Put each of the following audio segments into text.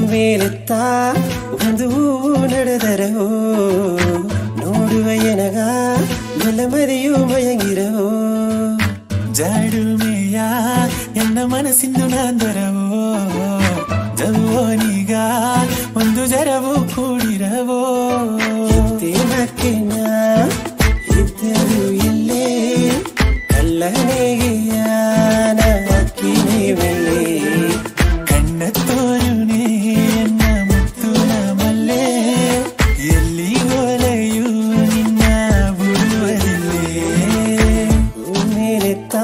ಮೇಲೆತ್ತ ಒಂದು ಹೂವು ನಡೆದರಹೋ ನೋಡುವ ಎನಗ ಬಲಮರೆಯು ಮಯಂಗಿರಹೋ ಜಾಡುಮೆಯ ಎನ್ನ ಮನಸ್ಸಿಂದು ನಾಂದರವೋ ಜವೋನೀಗ ಒಂದು ಜರವು ಕೂಡಿರವೋ ತೇಮಕ್ಕೆನ ಇದ್ದರು ಇಲ್ಲೇ ಕಲ್ಲನೆಗೆಯಾನ ಅಕ್ಕಿನೇ ಬೆಳ್ಳೆ ಕಣ್ಣ ತೋರುನೇ ಎನ್ನ ಮುತ್ತುನ ಮಲ್ಲೆ ಎಲ್ಲಿ ಒಲೆಯು ನಿನ್ನ ಬಿಡುವದಿಲ್ಲೇ ಮೇಲೆತ್ತ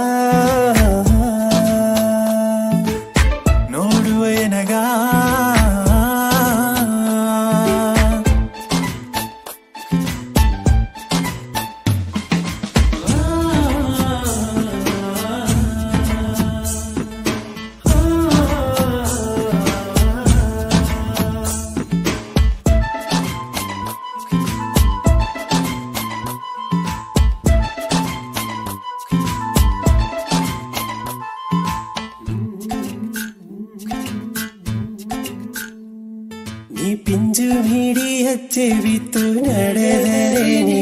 ನೋಡುವ ಎನಗ ನೀ ಪಿಂಜು ಹಿಡಿ ಹಚ್ಚೆ ಬಿತ್ತು ನಡೆದರೇನೆ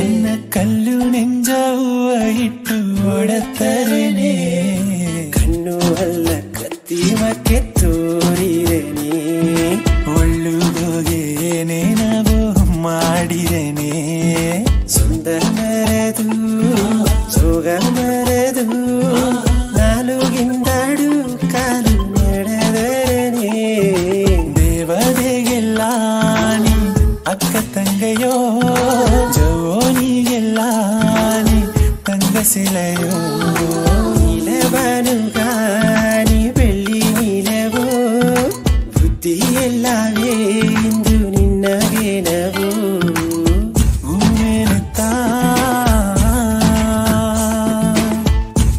ಎನ್ನ ಕಲ್ಲು ನೆಂಜ ಹೂವ ಇಟ್ಟು ಓಡತ್ತರೇನೆ ಕಣ್ಣು ಅಲ್ಲ ಕತ್ತಿ ಮಕ್ಕೆ ತೋರಿದೆನೆ ಒಳ್ಳುಗೋಗೇನೆ ನಾವು ಮಾಡಿರೇನೆ ಸುಂದರ ಮರೆದು ಸೋಗ ಮರೆದು ನಾಲುಗಿಂದಾಡು ಕಾಲು ನಡೆದರೇನೆ ದೇವತೆಗೆಲ್ಲ ನೀ ಅಕ್ಕ ತಂಗೆಯೋ ಜವೋನಿಗೆಲ್ಲ ನೀ ತಂಗ ಸಿಲೆಯೋ ನೀಲವನು ಗಾನಿ ಬೆಳ್ಳಿ ನೀಲವೋ ಬುದ್ಧಿ ಎಲ್ಲವೇ ಇಂದು ನಿನ್ನಗೇನವೋ ಹೂವೇನುತ್ತ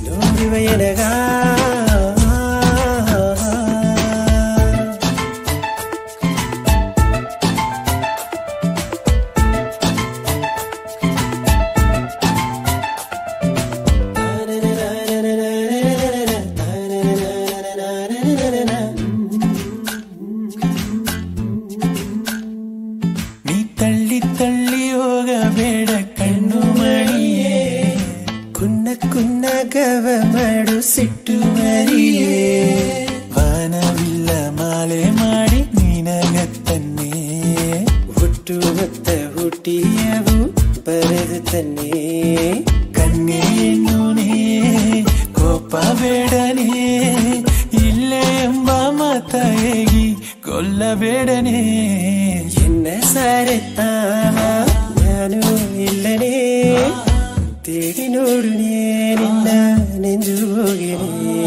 ನೋಡುವ ಎನಗ ನೀ ತಳ್ಳಿ ತಳ್ಳಿ ಹೋಗಬೇಡ ಕಣ್ಣು ಮಣಿಯೇ ಕುನ್ನ ಕುನ್ನ ಗವ ಮಾಡು ಸಿಟ್ಟು ಮರಿಯೇ ವಾನವಿಲ್ಲ ಮಾಲೆ ಮಾಡಿ ನಿನಗತ್ತನ್ನೇ ಹುಟ್ಟು ಹೊತ್ತ ಹುಟ್ಟಿಯವು ಬರೆದು ತನ್ನೇ ಕನ್ನೆಯನ್ನೇ ಕೋಪ ಬೇಡನೆ ಇಲ್ಲೇ ಎಂಬ ಮಾತ ಹೇಗಿ ಕೊಲ್ಲಬೇಡನೆ ಎನ್ನ ಸಾರೆತ್ತಾನ ನಾನು ಇಲ್ಲನೇ ತೇಡಿ ನೋಡುನೇ ನಿನ್ನ ನೆಂದು ಹೋಗಿನೇ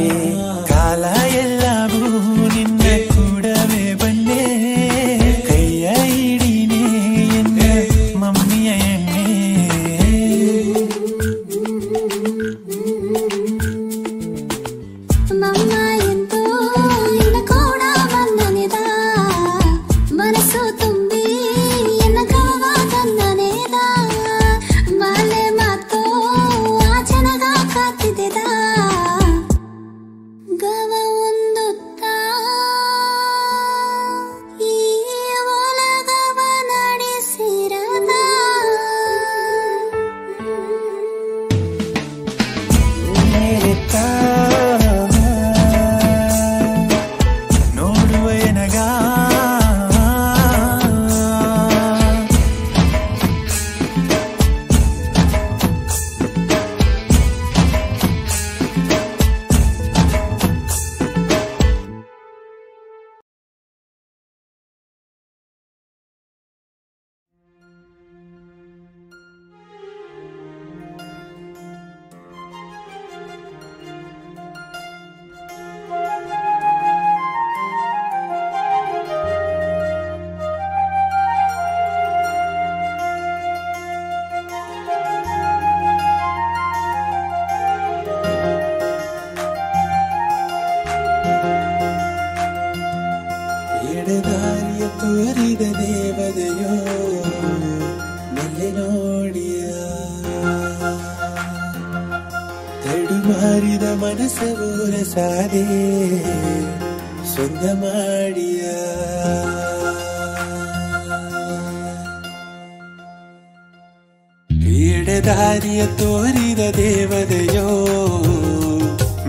ಕಾಲ ಎಲ್ಲವೂ ನಿನ್ನ ಕೂಡವೇ ಬನ್ನೆ ಕೈಯ ಹಿಡಿನೇ ಎನ್ನ ಮಮ್ಮಿಯ ಎಣ್ಣೆ ಮಮ್ಮ ಎಂತೋ ಇನ್ನ ಕೂಡ ಬಂದನೆದ ಮನಸ್ಸು ತುಂಬಿ ಎನ್ನ ಗವ ತಂದನೆದ ಬಾಲೆ ಮಾತೋ ಆಚನಗ ಕಾತಿದೆದ ಗವ ಒಂದುತ್ತ ಈ ಒಲಗವ ನಡೆಸಿರದ ಮೇಲೆತ್ತ ನೋಡುವ ಎನಗ ಎಡದಾರಿಯ ತೋರಿದ ದೇವತೆಯೋ ಮೆಲ್ಲೆ ನೋಡಿಯ ತಡುಮಾರಿದ ಮನಸ್ಸವೂರ ಸಾದೆ சொந்த மாடியா ಎಡೆದಾರಿಯ ತೋರಿದ ದೇವತೆಯೋ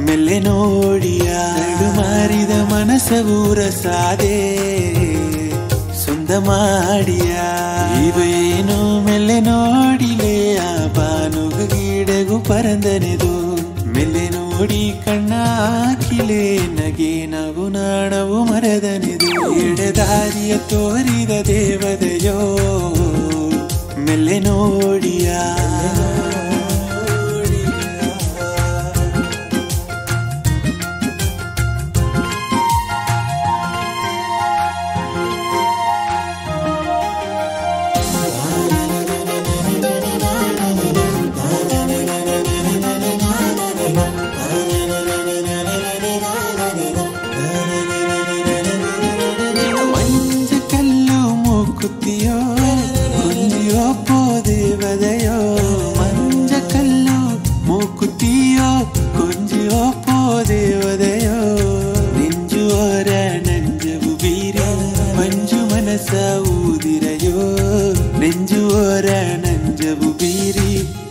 ಮೆಲ್ಲೆ ನೋಡಿಯ ಮಾರಿದ ಮನಸ ಊರಸಾದೆ സ്വന്തം ಮಾಡಿಯ ಇವೇನು ಮೆಲ್ಲೆ ನೋಡಿಲೆ ಆ ಬಾನುಗ ಗೀಡಗು ಪರಂದನೆದು ಮೆಲ್ಲೆ ನೋಡಿ ಕಣ್ಣಾಕಿಲೆ ನಗೆ ನಗು ನಾಣವು ಮರದನೆದು ಎಡೆದಾರಿಯ ತೋರಿದ ದೇವತೆಯೋ ಮೆಲ್ಲೆ ನೋಡಿಯ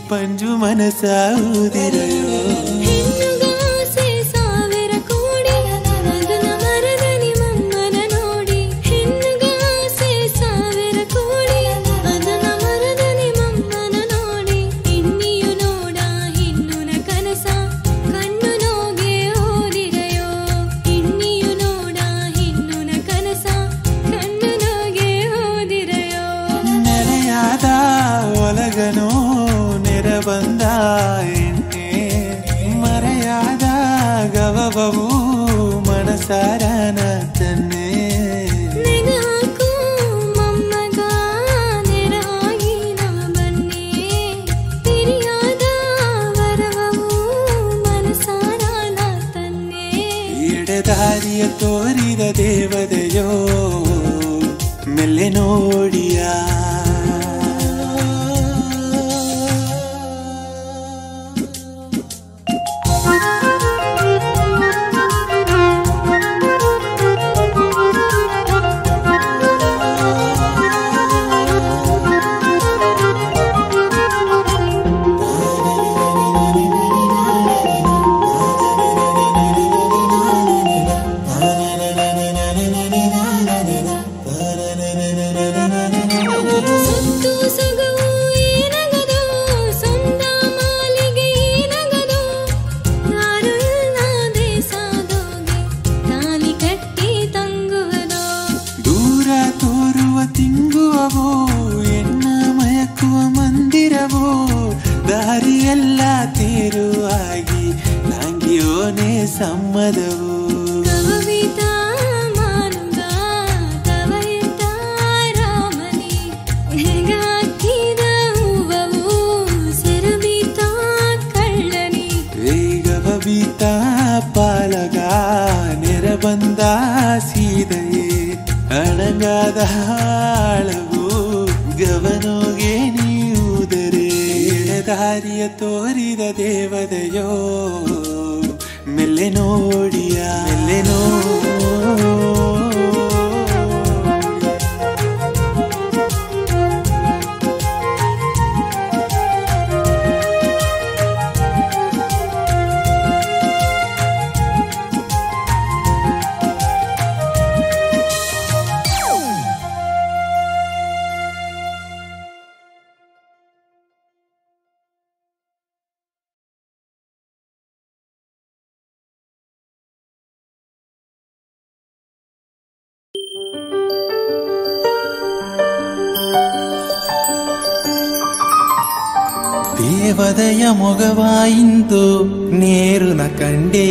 ಪಂಜು ಮನಸಾವುದಿರಯೋ ಹೆಣ್ಣುಗಾಸೆ ಸಾವಿರ ಕೋಡಿ ಅದನ ಮರದನಿ ಮಮ್ಮನ ನೋಡಿ ಹೆಣ್ಣುಗಾಸೆ ಸಾವಿರ ಕೋಡಿ ಅದನ ಮರದನಿ ಮಮ್ಮನ ನೋಡಿ ಇನ್ನಿಯು ನೋಡ ಹೆಣ್ಣುನ ಕನಸ ಕಣ್ಣು ನೋಗೆ ಓದಿರಯೋ ಇನ್ನಿಯು ನೋಡ ಹೆಣ್ಣುನ ಕನಸ ಕಣ್ಣು ನೋಗೆ ಓದಿರಯೋ ನೆಲೆಯಾದ ಒಲಗನೋ ಬಂದ ಎಣ್ಣೆ ಮರೆಯಾದ ಗವಬವು ಮನಸಾರನ ತನ್ನೆ ನೆಗಾಕು ಮಮ್ಮಗ ನೆರವಾಗಿ ನಾ ಬನ್ನೆ ತಿರಿಯಾದ ವರವವು ಮನಸಾರನ ತನ್ನೆ ಎಡೆದಾರಿಯ ತೋರಿದ ದೇವತೆಯೋ ಮೆಲ್ಲೆ ನೋಡಿಯ ದಾರಿಯೆಲ್ಲ ತೀರುವಾಗಿ ನಂಗಿಯೋನೆ ಸಮ್ಮದವು ಕವಿತ ಮಾನುಗ ಕವಯಿತ ರಾಮನಿ ಹೇಗಾಕಿದ ಹೂವವು ಸೆರಬಿತ ಕಳ್ಳನಿ ವೇಗವಬಿತ ಪಾಲಗ ನೆರಬಂದ ಸೀದೆಯೇ ಅಣಗಾದ ಹಾಳವು ಗವನೋಗೆ ನೀವುದರೆ ದಾರಿಯ ತೋರಿದ ದೇವತೆಯೋ ಮೆಲ್ಲೆ ನೋಡಿಯ ಮೆಲ್ಲೆ ದೇವದಯ ಮೊಗವಾಯಿಂತು ನೇರುನ ಕಂಡೇ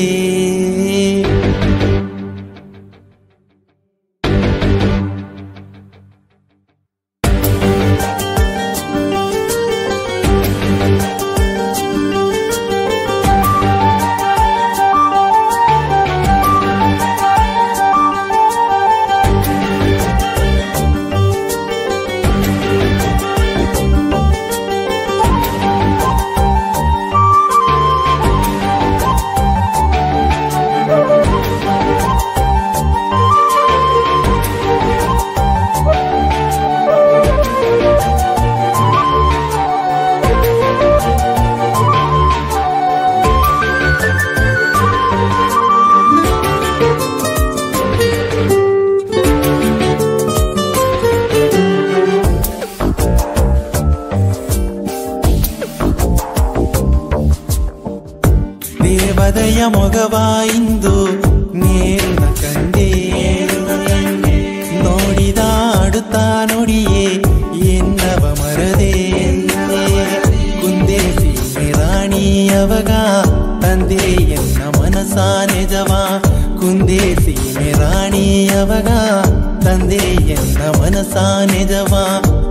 ತಂದೆ ಎನ್ನ ಮನಸ ನಿಜವ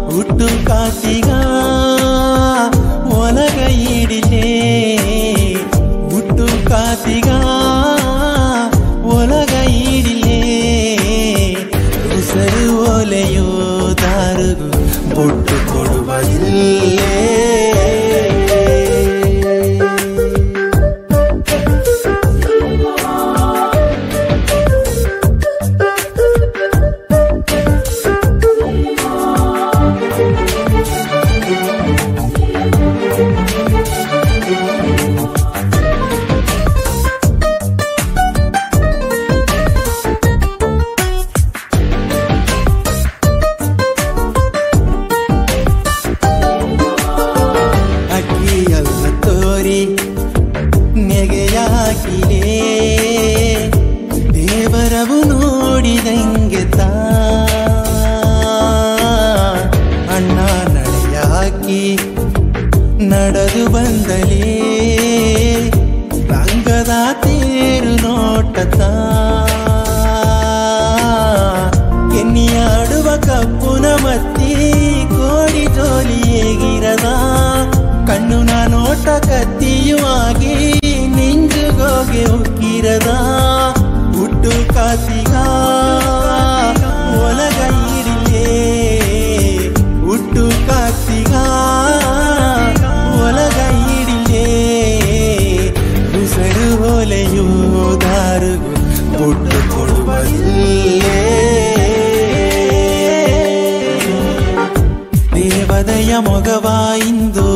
ಹುಟ್ಟು ಕಾಸಿಗ ಒಲಗ ಈಡಿಲೆ ಹುಟ್ಟು ಕಾಸಿಗ ಒಲಗ ಈಡಿಲೆ ಉಸರು ಒಲೆಯೋ ದಾರುಗು ಬೊಟ್ಟು ಕೊಡುವ ಇಲ್ಲೇ ದೇವರವು ನೋಡಿದಂಗೆ ಅಣ್ಣ ನಡೆಯಾಕಿ ನಡೆದು ಬಂದಲೇ ರಂಗದ ತೇರು ನೋಟತ ಕೆನ್ನಿಯಾಡುವ ಕಪ್ಪುನ ಮತ್ತಿ ಕೋಡಿ ಜೋಲಿಯೇಗಿರದ ಕಣ್ಣು ನಾ ನೋಟ ಕತ್ತಿಯೂ ಆಗಿ ನಿಂಜುಗೋಗೆ ಉಕ್ಕಿರದ ಹುಟ್ಟು ಕಾಸಿಗ ಒಲಗ ಈಡಿಲೆ ಹುಟ್ಟು ಕಾಸಿಗ ಒಲಗ ಈಡಿಲೆ ಉಸರು ಹೊಲೆಯೋ ದಾರುಗು ಹುಟ್ಟು ಕೊಡುವ ಇಲ್ಲೇ ದೇವದಯ ಮೊಗವ ಇಂದು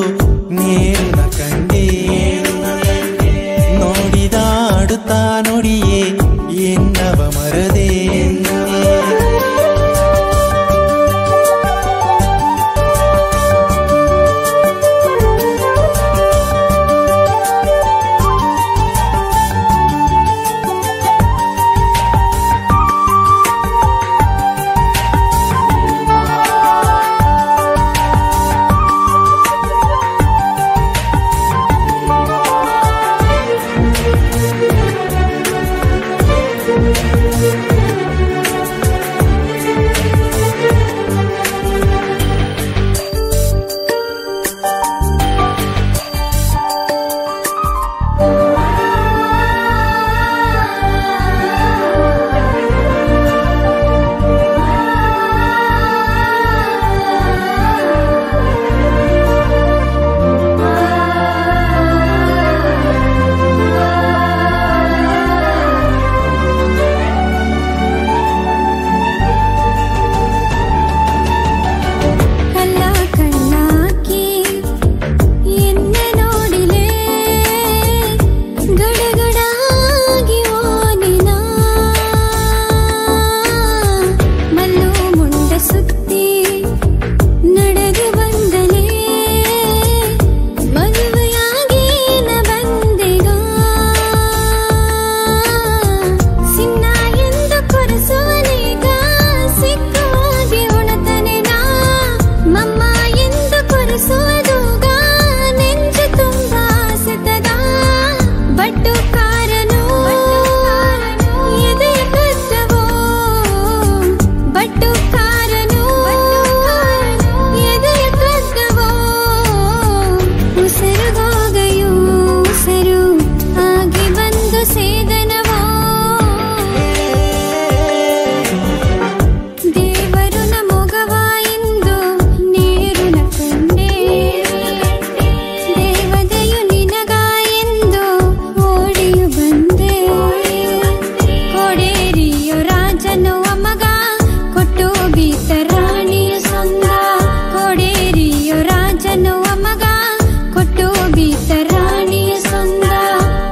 ನೇರುನ ಕಂಡೇ ನೋಡಿದಾಡುತ್ತಾ ನೋಡಿಯೇ ಎನ್ನವ ಮರದೇ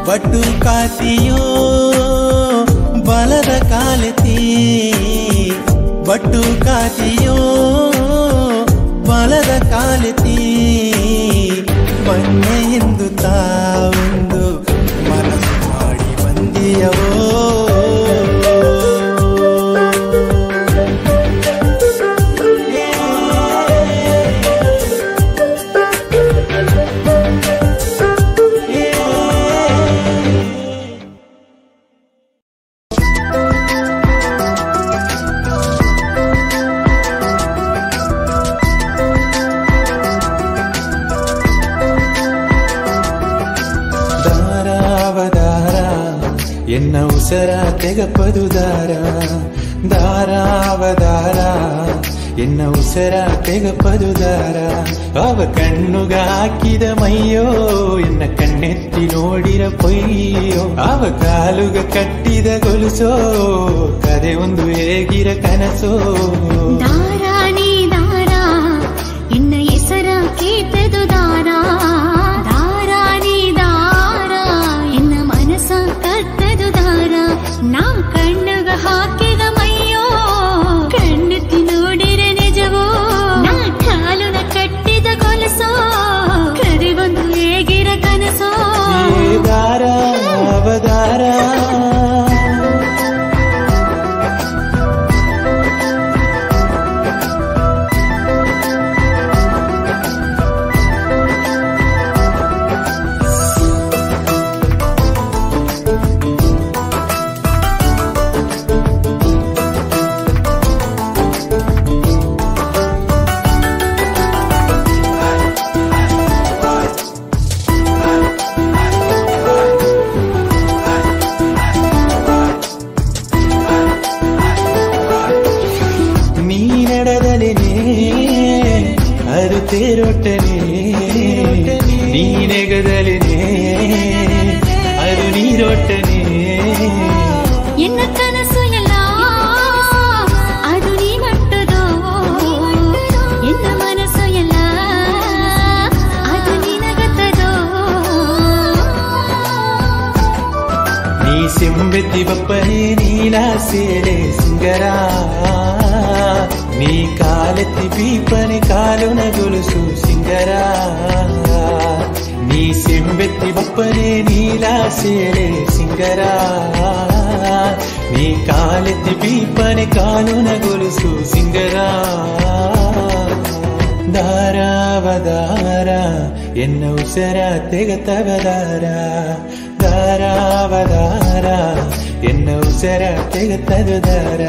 ಬಟ್ಟು ಕಾತಿಯೋ ಬಲದ ಕಾಲತಿ ಬಟ್ಟು ಕಾತಿಯೋ ಬಲದ ಕಾಲತಿ ಬನ್ನೆ ಎಂದು ತಾವೊಂದು ಮನಸ್ಸು ಮಾಡಿ ಬಂದಿಯವೋ ತೆಗಪದು ದಾರ ದಾರಾವದಾರ ಎನ್ನ ಉಸರ ತೆಗಪದು ದಾರ ಅವ ಕಣ್ಣುಗ ಹಾಕಿದ ಮೈಯೋ ಎನ್ನ ಕಣ್ಣೆತ್ತಿ ನೋಡಿರ ಪೊಯ್ಯೋ ಅವ ಕಾಲುಗ ಕಟ್ಟಿದ ಗೊಲುಸೋ ಕರೆ ಒಂದು ಹೇಗಿರ ಕನಸೋ ದಾರಾಣಿ ದಾರ ಎನ್ನ ಹೆಸರ ಕೇತದು ದಾರ ದಾರಾಣಿ ದಾರ ಎನ್ನ ಮನಸ ಕಟ್ಟದು ದಾರ ನಾ ಕಣ್ಣುಗ ಹಾಕಿದ ಮೈಯೋ ಕಣ್ಣೆತ್ತಿ ನೋಡಿರ ನಿಜವೋ ನಾ ಕಾಲುನ ಕಟ್ಟಿದ ಗೊಲಸೋ ಕರೆ ಒಂದು ಹೇಗಿರ ಕನಸೋ ದಾರ ಅವದಾರ ಅದು ತೇರೊಟ್ಟನೆ ನೀನೆಗದಲೇನೆ ಅದು ನೀರೊಟ್ಟನೆ ಎನ್ನ ಕನಸು ಎಲ್ಲ ಅದು ನೀ ಮಟ್ಟದೋ ಎನ್ನ ಮನಸ್ಸು ಎಲ್ಲ ಅದು ನಿನಗತ್ತದೋ ನೀ ಸೆಂಬೆತ್ತಿ ಬಪ್ಪನೆ ನೀನಾ ಸೇಲೆ ಸಿಂಗರ ನೀ ಕಾಲೆತ್ತಿ ಬೀಪನೆ ಕಾಲುನ ಗೊಲುಸು ಸಿಂಗರ ನೀ ಸೆಂಬೆತ್ತಿ ಬಪ್ಪನೆ ನೀಲಾ ಸೇಲೆ ಸಿಂಗರ ನೀ ಕಾಲೆತ್ತಿ ಬೀಪನೆ ಕಾಲುನ ಗೊಲುಸು ಸಿಂಗರ ದಾರಾವದಾರ ಎನ್ನ ಉಸರ ತೆಗತವದಾರ ದಾರಾವದಾರ ಎನ್ನ ಉಸರ ತೆಗತದಾರ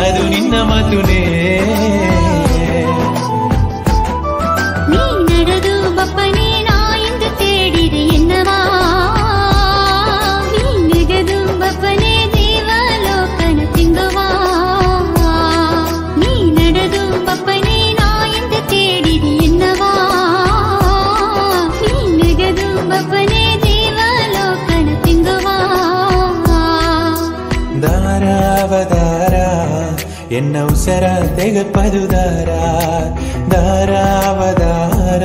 ಅದು ನಿನ್ನ ಮಾತುನೇ ನೀ ನಡೆದು ಬಪ್ಪನೇ ನಾ ಎಂದು ತೇಡಿದೆ ಎನ್ನವಾ ನೀ ನೆಗೆದು ಬಪ್ಪನೇ ದೇವಲೋಕನ ತಿಂಗವಾ ನೀ ನಡೆದು ಬಪ್ಪನೇ ನಾ ಎಂದು ತೇಡಿದೆ ಎನ್ನವಾ ನೀ ನೆಗೆದು ಬಪ್ಪನೇ ದೇವಲೋಕನ ತಿಂಗವಾ ದಾರಾವದಾರ ಎನ್ನ ಉಸರ ತೆಗಪದು ದಾರ ದಾರಾವದಾರ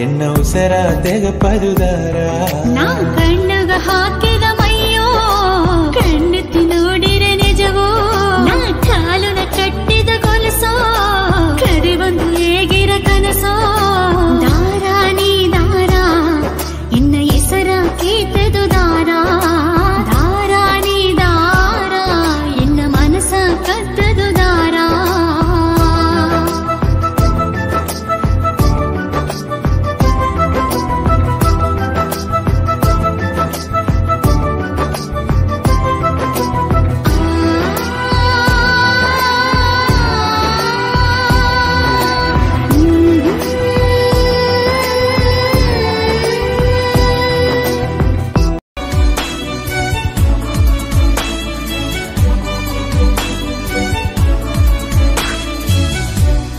ಎನ್ನ ಉಸರ ತೆಗಪದು ದಾರ ನಾ ಕಣ್ಣಗ ಹಾಕಿದ ಮೈಯೋ ಕಣ್ಣೆತ್ತಿ ನೋಡಿರ ನಿಜವೋ ನಾ ಕಾಲುನ ಕಟ್ಟಿದ ಗೊಲಸೋ ಕರೆ ಒಂದು ಹೇಗಿರ ಕನಸೋ ದಾರಾಣಿ ದಾರ ಎನ್ನ ಹೆಸರ ಕೇತದು ದಾರ ದಾರಾಣಿ ದಾರ ಎನ್ನ ಮನಸ ಕಟ್ಟದು ದಾರ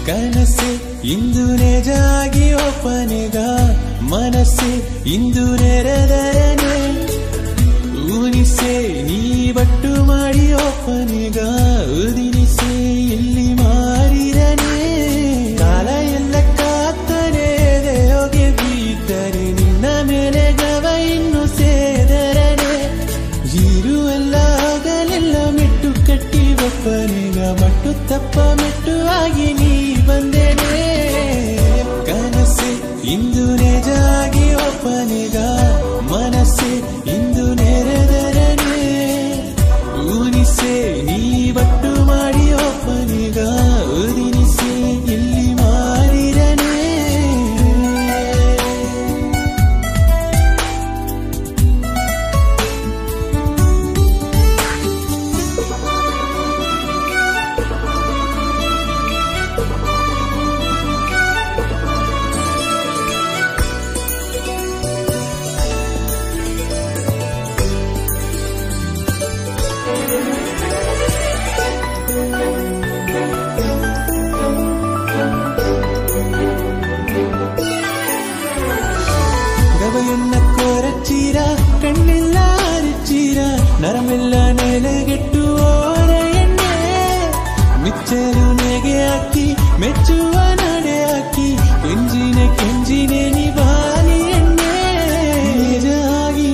ಕನಸೆ ಇಂದು ನಿಜಾಗಿ ಒಪ್ಪನೆಗ ಮನಸ್ಸ ಇಂದು ನೆರೆದರನೆ ಊನಿಸೆ ನೀ ಬಟ್ಟು ಮಾಡಿ ಒಪ್ಪನಿಗ ಉದಿನಿಸೆ ಇಲ್ಲಿ ಮಾರಿರನೆ ಕಾಲ ಎಲ್ಲ ಕಾತ್ತನೆ ದೇವಗೆ ಬೀದರೆ ನಿನ್ನ ಮೇಲೆ ಗವ ಇನ್ನು ಸೇದರನೆ ಇರುವೆಲ್ಲ ಆಗಲೆಲ್ಲ ಮೆಟ್ಟು ಕಟ್ಟಿ ಒಪ್ಪನಿಗ ಮಟ್ಟು ತಪ್ಪ ಮೆಟ್ಟು ಆಗಿ ನೀ ಬಂದೆನೆ ಕನಸೆ ಇಂದು ನಿಜಾಗಿ ಒಪ್ಪನಿಗ ಮನಸ್ಸೆ ಇಂದು ನೆರೆದರನೆ ಊನಿಸೆ ನೀ ಬಟ್ಟು ಮಾಡಿ ಒಪ್ಪನಿಗ ಉದಿನಿಸೆ ಇಲ್ಲಿ ಮಾರಿರನೆ ಗವಯನ್ನ ಕೊರಚೀರ ಕಣ್ಣೆಲ್ಲ ಅರಚೀರ ನರಮೆಲ್ಲ ನೆಲೆಗೆಟ್ಟು ಓರ ಎಣ್ಣೆ ಮಿಚ್ಚರು ನೆಗೆ ಹಾಕಿ ಮೆಚ್ಚುವ ನಡೆ ಹಾಕಿ ಕೆಂಜಿನೆ ನಿಬಾಲಿ ಎಣ್ಣೆ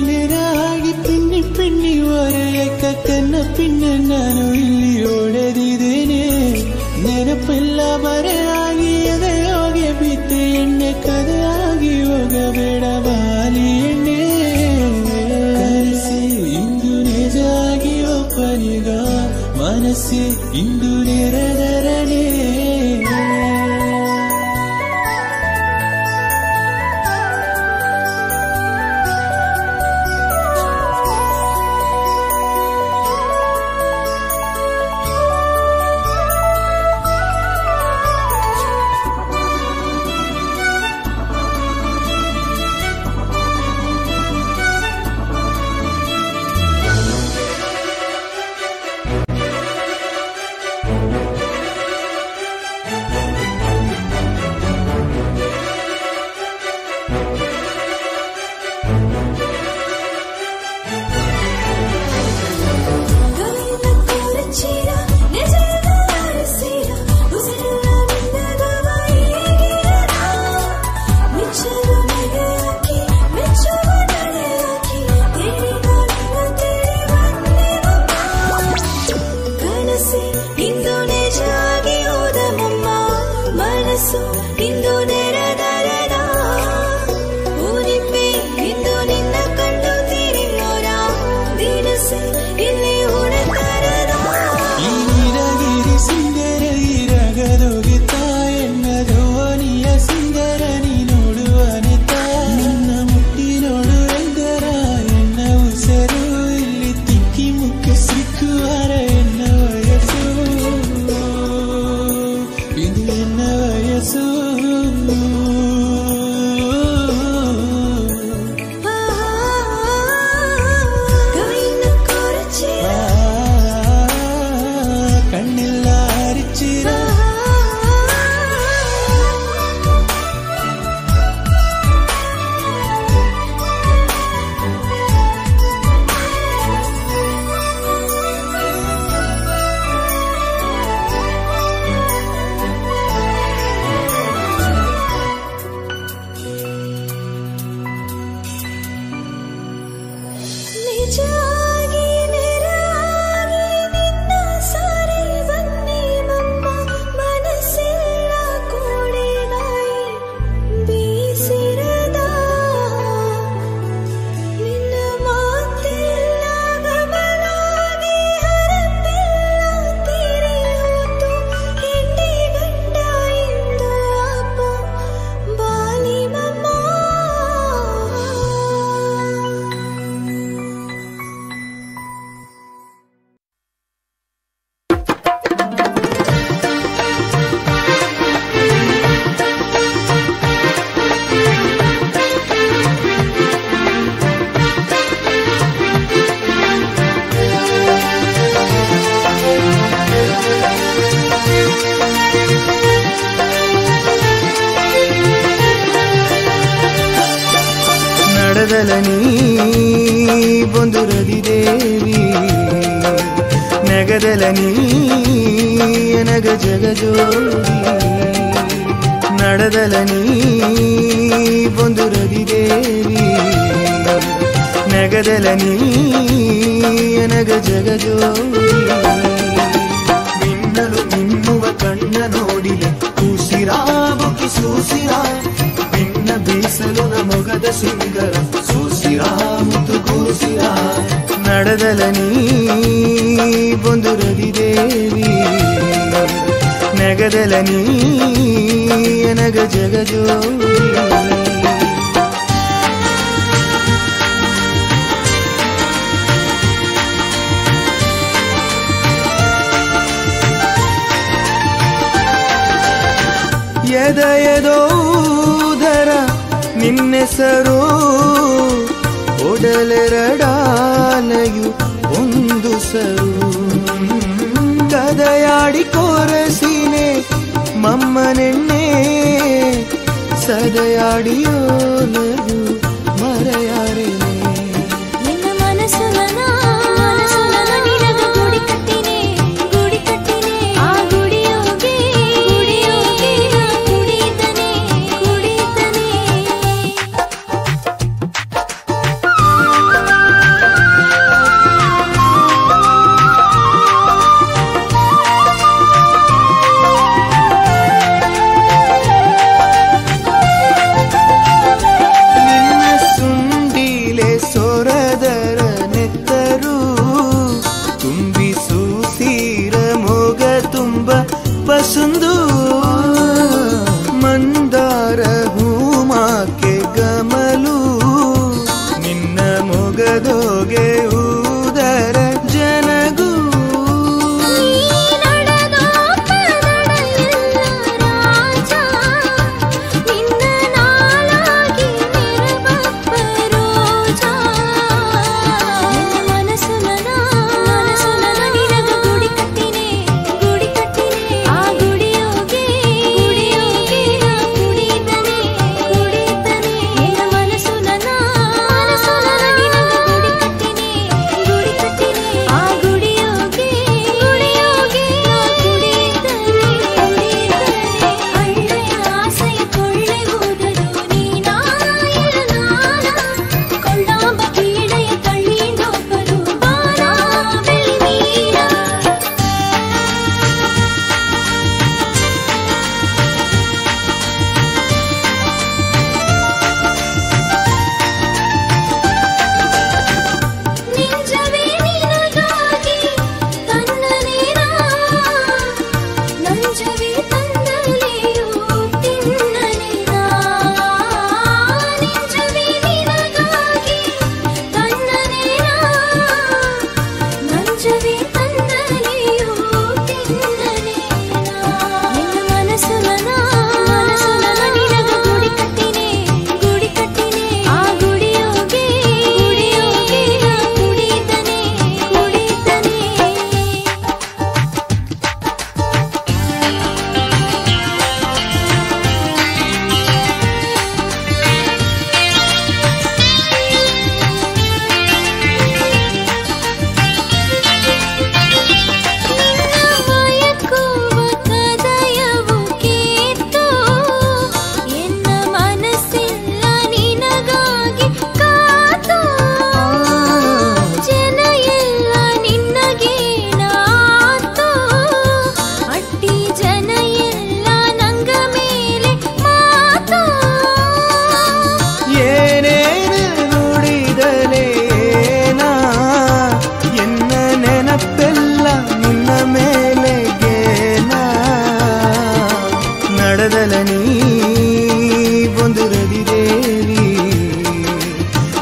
ನೆರಾಗಿ ಪಿನ್ನಿ ಪಿನ್ನಿ ಹೊರೆಯಕ್ಕ ಕನ್ನ ಪಿನ್ನ ನಾನು ಇಲ್ಲಿ ಓಡದಿದ್ದೇನೆ ನೆನಪೆಲ್ಲ ಬರೆಯಾಗಿ ಎದೆ ಹೋಗಿ ಬಿತ್ತೆ ಎಣ್ಣೆ ಕದೆ ಆಗಿ ಹೋಗಬೇಡ ಬಾಲಿ ಎಣ್ಣೆ ಕನಸೆ ಇಂದು ನಿಜಾಗಿ ಒಪ್ಪನಿಗ ಮನಸ್ಸೆ ಇಂದು ನೆರೆದರನೆ ಇಂದು ನೆರೆದರನ ಊನಿಪ್ಪೆ ಇಂದು ನಿನ್ನ ಕಂಡು ತಿರಿಯೋರ ದಿನಸೆ ಇಲ್ಲಿ ಉಣತರನ ಈ ನೀರಗಿರಿ ಸುಂದರ ಇರಗದೋಗಿತ ಎನ್ನ ಧೋನಿಯ ಸುಂದರ ನೀ ನೋಡುವನಿತ ನಿನ್ನ ಮುಟ್ಟಿ ನೋಡು ಎಂದರ ಎನ್ನ ಉಸರು ಇಲ್ಲಿ ತಿಕ್ಕಿ ಮುಕ್ಕಿ ಸಿಕ್ಕುವರ ಎನ್ನ ವಯಸ್ಸು ಇದು ಎನ್ನ ವಯಸ್ಸು ಕಣ್ಣೆಲ್ಲ ಹರಿಚಿರ ನಿಜಾಗಿ ನೆರಾಗಿ ನಿನ್ನ ಸಾರಿ ಬನ್ನಿ ಮಮ್ಮ ಮನಸ್ಸೆಲ್ಲ ಕೂಡಿನಾಯಿ ಬೀಸಿರದ ನಿನ್ನ ಮಾತೆಲ್ಲ ಗಮನಾಗಿ ಹರಪೆಲ್ಲ ತೀರಿಯೋತು ಹೆಂಡಿ ಗಂಡ ಎಂದು ಅಪ್ಪ ಬಾಲಿ ಮಮ್ಮ ನಡದಲನಿ ಬೊಂದುರದಿ ದೇವಿ ನೆಗದಲನಿ ನಗ ಜಗಜೋಡಿ ನಡದಲನಿ ಬೊಂದುರದಿ ದೇವಿ ನೆಗದಲನಿ ನಗ ಜಗಜೋಡಿ ಮಿನ್ನಲು ಮಿನ್ನುವ ಕಣ್ಣ ನೋಡಿಲೆ ಕೂಸಿರಾ ಬುಕ್ಕಿ ಸೂಸಿರಾ ಭಿನ್ನ ಬೀಸಲು ನಮೊಗದ ಸಿಂಗರ ಸೂಸಿರಾ ಮುತ್ತು ಕೂಸಿರಾ ನಡದಲನಿ ಬೊಂದುರದಿ ದೇವಿ ನೆಗದಲನಿ ನಗ ಜಗಜೋಡಿ ಎದೆಯದೋದರ ನಿನ್ನೆಸರು ಒಡಲೆರಡಾಲೆಯು ಒಂದು ಸರು ಕದಯಾಡಿ ಕೋರಸಿನೆ ಮಮ್ಮನೆಣ್ಣೆ ಸದಯಾಡಿಯೋಲರು ಮರೆಯಾರೆನೆ ಸುಂದು ಮಂದಾರ ಹೂಮಾಕೆ ಗಮಲು ನಿನ್ನ ಮೊಗದೋಗೆ ಊದರ ಜನಗೂ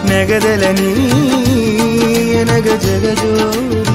ನೆಗದಲನಿ ನಗ ಜಗಜೋಡಿ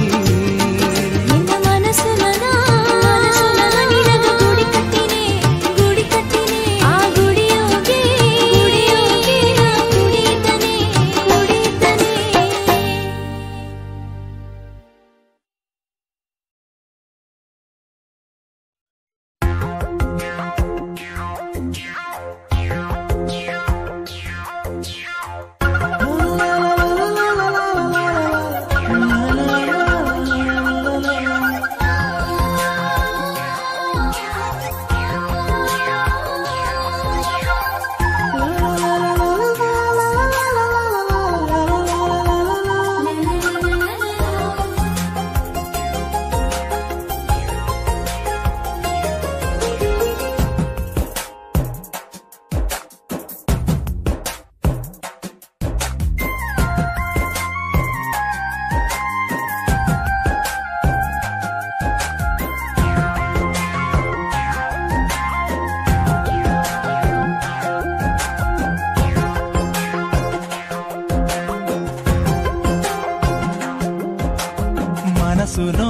ಮನಸ್ಸುನೋ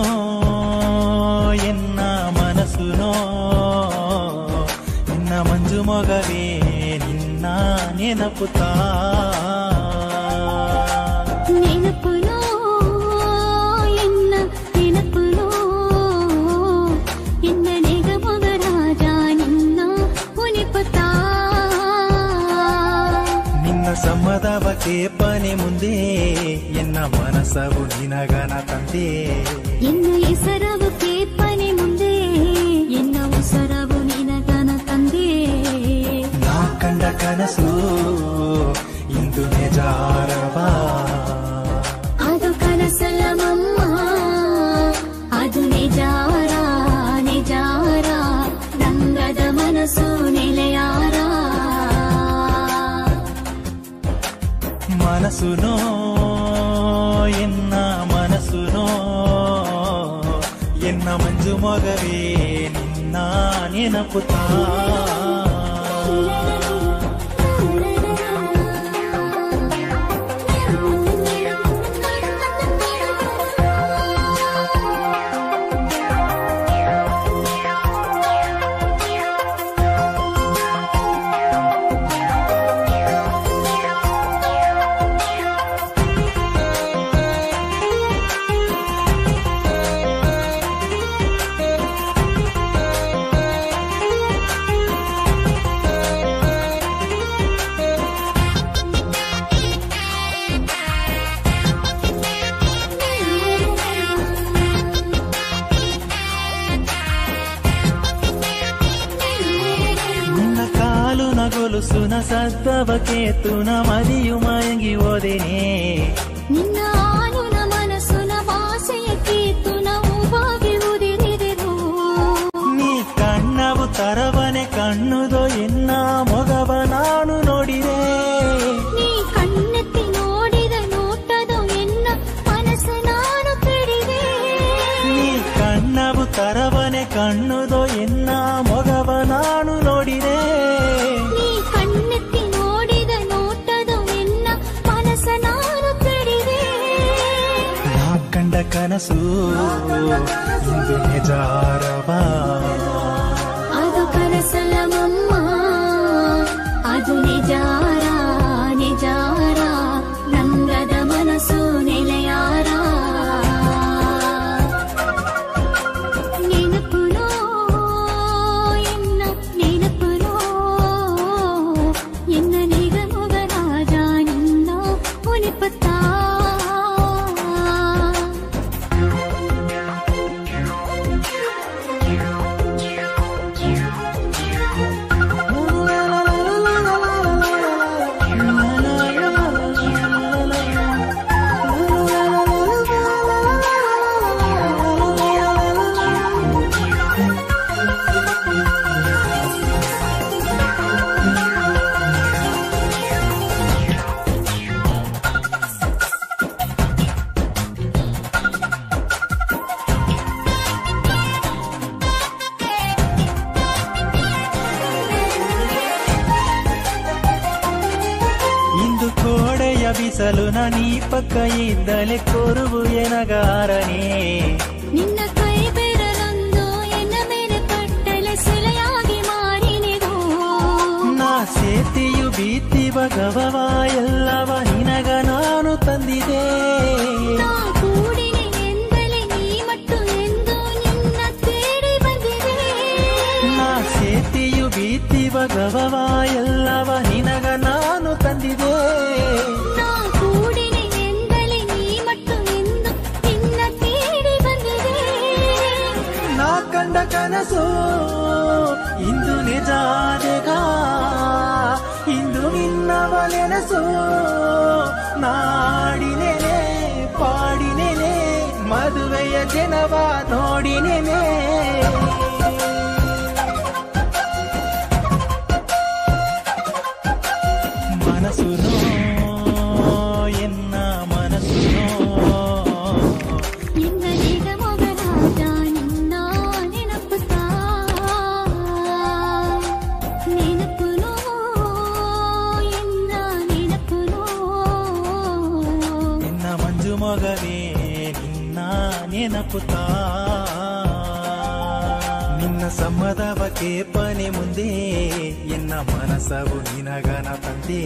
ಎನ್ನ ಮನಸ್ಸುನೋ ನಿನ್ನ ಮಂಜು ಮೊಗವೇ ನಿನ್ನ ನೆನಪುತ್ತಾ ನೆನಪುನೋ ಎನ್ನ ನೆನಪುನೋ ಎನ್ನ ನೆಗ ಮೊಗರಾಜ ನಿನ್ನ ಉನಿಪುತ್ತಾ ನಿನ್ನ ಸಮ್ಮದವ ಕೇಪನೆ ಮುಂದೆ ಎನ್ನ ಮನಸ್ಸವು ನಿನಗನ ತಂದೆ ಎನ್ನ ಹೆಸರವು ಕೇಪನೆ ಮುಂದೆ ಎನ್ನ ಉಸರವು ನಿನಗನ ತಂದೆ ನಾ ಕಂಡ ಕನಸು ಇಂದು ನಿಜಾರವಾ ಅದು ಕನಸಲ್ಲ ಮಮ್ಮ ಅದು ನಿಜಾರ ನಿಜಾರ ರಂಗದ ಮನಸ್ಸು ನೆಲೆಯಾರ ಮನಸ್ಸುನೋ ಎನ್ನ ಮನಸ್ಸುನೋ ಎನ್ನ ಮಂಜು ಮೊಗವೇ ನಿನ್ನ ನೆನಪುತ್ತಾ ಗೊಲುಸುನ ಸದ್ದವ ಕೇತುನ ಮದಿಯು ಮಯಂಗಿ ಓದೇನೆ ನಿನ್ನ ಆನುನ ಮನಸ್ಸುನ ಭಾಷೆಯ ಕೇತುನ ಹೂವಾಗಿ ಉದಿರಿದೆನು ನೀ ಕಣ್ಣವು ತರವನೆ ಕಣ್ಣುದೋ ಎನ್ನ ಮೊಗವ ನಾನು ನೋಡಿದೆ ನೀ ಕಣ್ಣೆತ್ತಿ ನೋಡಿದ ನೋಟದೋ ಎನ್ನ ಮನಸ್ಸು ನಾನು ಕೆಡಿದೆ ನೀ ಕಣ್ಣವು ತರವನೆ ಕಣ್ಣುದೋ ಎನ್ನ ಮೊಗವ ನಾನು ನೋಡಿದೆ ಕಂಡ ಕನಸು ಇಂದು ನಿಜಾರವಾ ಅದು ಕನಸಲ್ಲ ಮಮ್ಮ ಅದು ನಿಜಾರ ನಿಜಾರ ರಂಗದ ಮನಸ್ಸು ನೆಲೆಯಾರ ನೆನಪುನೋ ಎನ್ನ ನೆನಪುನೋ ಎನ್ನ ನಿಗ ಮೊಗರಾಜ ನಿನ್ನ ಉನಿಪತ್ತಾ ಬಿಸಲು ನೀ ಪಕ್ಕ ಇದ್ದಲೆ ಕೋರುವು ಎನಗಾರನೆ ನಿನ್ನ ಕೈ ಬೆರಳೊಂದು ಎನ್ನ ಮೇಲೆ ಪಟ್ಟಲೆ ಸೆಲೆಯಾಗಿ ಮಾರಿನೆದು ನಾ ಸೇತಿಯು ಭೀತಿ ಭಗವ ಎಲ್ಲವ ನಿನಗ ನಾನು ತಂದಿದೆ ನಾ ಕೂಡಿನೆ ಎಂದಲೆ ನೀ ಮಟ್ಟು ಎಂದು ನಿನ್ನ ತೇಡಿ ಬಂದಿದೆ ನಾ ಸೇತಿಯು ಭೀತಿ ಭಗವ ಎಲ್ಲವ ನಿನಗ ನಾನು ತಂದಿದೆ ಕಂಡ ಕನಸು ಇಂದು ನಿಜಾದೆಗ ಇಂದು ನಿನ್ನವ ನೆನಸು ನಾಡಿನೇನೆ ಪಾಡಿನೇನೆ ಮದುವೆಯ ಜನವ ನೋಡಿನೇನೆ ಮನಸ್ಸುನೋ ಎನ್ನ ಮನಸ್ಸುನೋ ಮೊಗವೇ ನಿನ್ನ ನೆನಪುತ್ತಾ ನಿನ್ನ ಸಮ್ಮದವ ಕೇಪನೆ ಮುಂದೆ ಎನ್ನ ಮನಸ್ಸವು ನಿನಗನ ತಂದೆ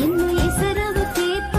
ಇನ್ನು ಹೆಸರವು ಕೇಪ